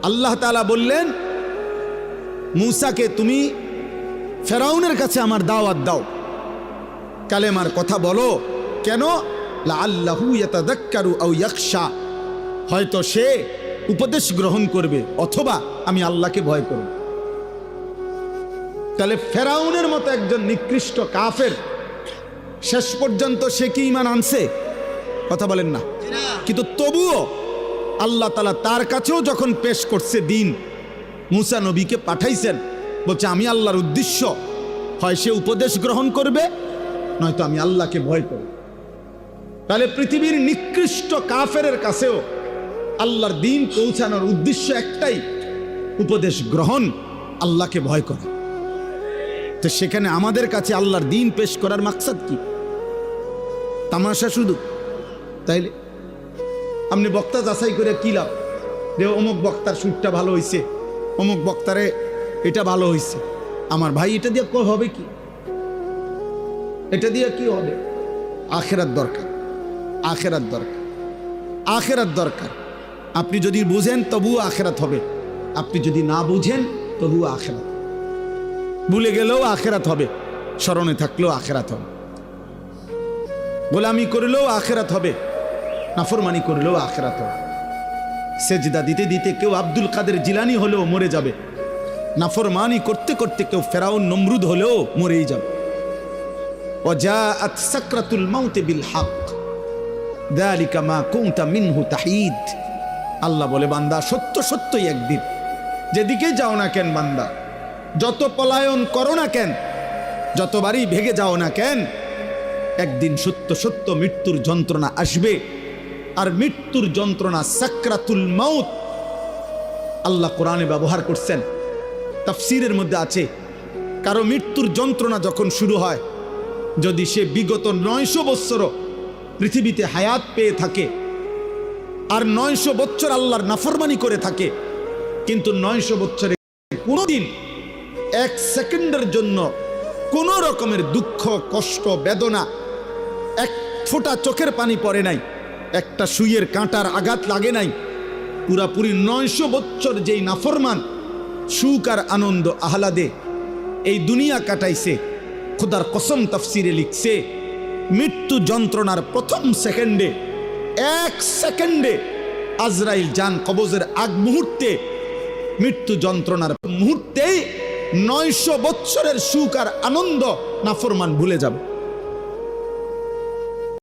আল্লাহ তাআলা বললেন মূসাকে তুমি ফেরাউনের কাছে আমার দাওয়াত দাও, কালেমার কথা বলো। কেন? লাআল্লাহু ইয়াতাযাক্কারু আও ইয়াখশা, হয়তো সে উপদেশ গ্রহণ করবে অথবা আমি আল্লাহকে ভয় করব। তাহলে ফেরাউনের মতো একজন নিকৃষ্ট কাফের শেষ পর্যন্ত সে কি ঈমান আনছে? কথা বলেন না। কিন্তু তবুও আল্লাহ তাআলা তার কাছেও যখন পেশ করছে দিন, মূসা নবীকে পাঠাইছেন, বলছে আমি আল্লাহর উদ্দেশ্য, হয় সে উপদেশ গ্রহণ করবে নয়তো আমি আল্লাহকে ভয় করব। তাহলে পৃথিবীর নিকৃষ্ট কাফেরের কাছেও আল্লাহর দিন পৌঁছানোর উদ্দেশ্য একটাই, উপদেশ গ্রহণ, আল্লাহকে ভয় করা। তো সেখানে আমাদের কাছে আল্লাহর দিন পেশ করার মাকসাদ কি? তামাশা শুধু? তাইলে আপনি বক্তা যাচাই করে কি লাভ? যে অমুক বক্তার সুরটা ভালো হয়েছে, অমুক বক্তারে এটা ভালো হয়েছে। আমার ভাই এটা দিয়ে হবে কি? এটা দিয়ে কি হবে? আখিরাত দরকার, আখিরাত দরকার, আখিরাত দরকার। আপনি যদি বুঝেন তবুও আখিরাত হবে, আপনি যদি না বুঝেন তবুও আখিরাত। ভুলে গেলেও আখিরাত হবে, স্মরণে থাকলেও আখিরাত হবে। গোলামি করলেও আখিরাত হবে, নাফরমানি করলেও আখিরাত হবে। সেজদা দিতে দিতে কেউ আব্দুল কাদের জিলানী হলেও মরে যাবে, নাফরমানি করতে করতে কেউ ফেরাউন নমরুদ হলেও মরেই যাবে। ওয়াজাআত সাকরাতুল মাউত বিল হক যালিকা মা কুনতা মিনহু তাহিদ। আল্লাহ বলে বান্দা সত্য সত্যই একদিন, যেদিকে যাও না কেন বান্দা, যত পলায়ন করো না কেন, যতবারই ভেগে যাও না কেন, একদিন সত্য সত্য মৃত্যুর যন্ত্রণা আসবে। আর মৃত্যুর যন্ত্রণা সাকরাতুল মাউত আল্লাহ কোরআনে ব্যবহার করছেন, তাফসীরের মধ্যে আছে, কারো মৃত্যুর যন্ত্রণা যখন শুরু হয়, যদি সে বিগত 900 বৎসরও পৃথিবীতে হায়াত পেয়ে থাকে আর 900 বৎসর আল্লাহর নাফরমানি করে থাকে, কিন্তু 900 বৎসরে কোনোদিন 1 সেকেন্ডের জন্য কোনো রকমের দুঃখ, কষ্ট, বেদনা, এক ফোঁটা চোখের পানি পড়ে নাই, একটা সুইয়ের কাঁটার আঘাত লাগে নাই, পুরাপুরি 900 বৎসর যেই নাফরমান সুখ আর আনন্দ আহ্লাদে এই দুনিয়া কাটাইছে, খোদার কসম তাফসিরে লিখছে, মৃত্যু যন্ত্রণার প্রথম সেকেন্ডে, 1 সেকেন্ডে আজরাইল জান কবজের আগ মুহূর্তে, মৃত্যু যন্ত্রণার মুহূর্তেই 900 বৎসরের সুখ আর আনন্দ নাফরমান ভুলে যাবে।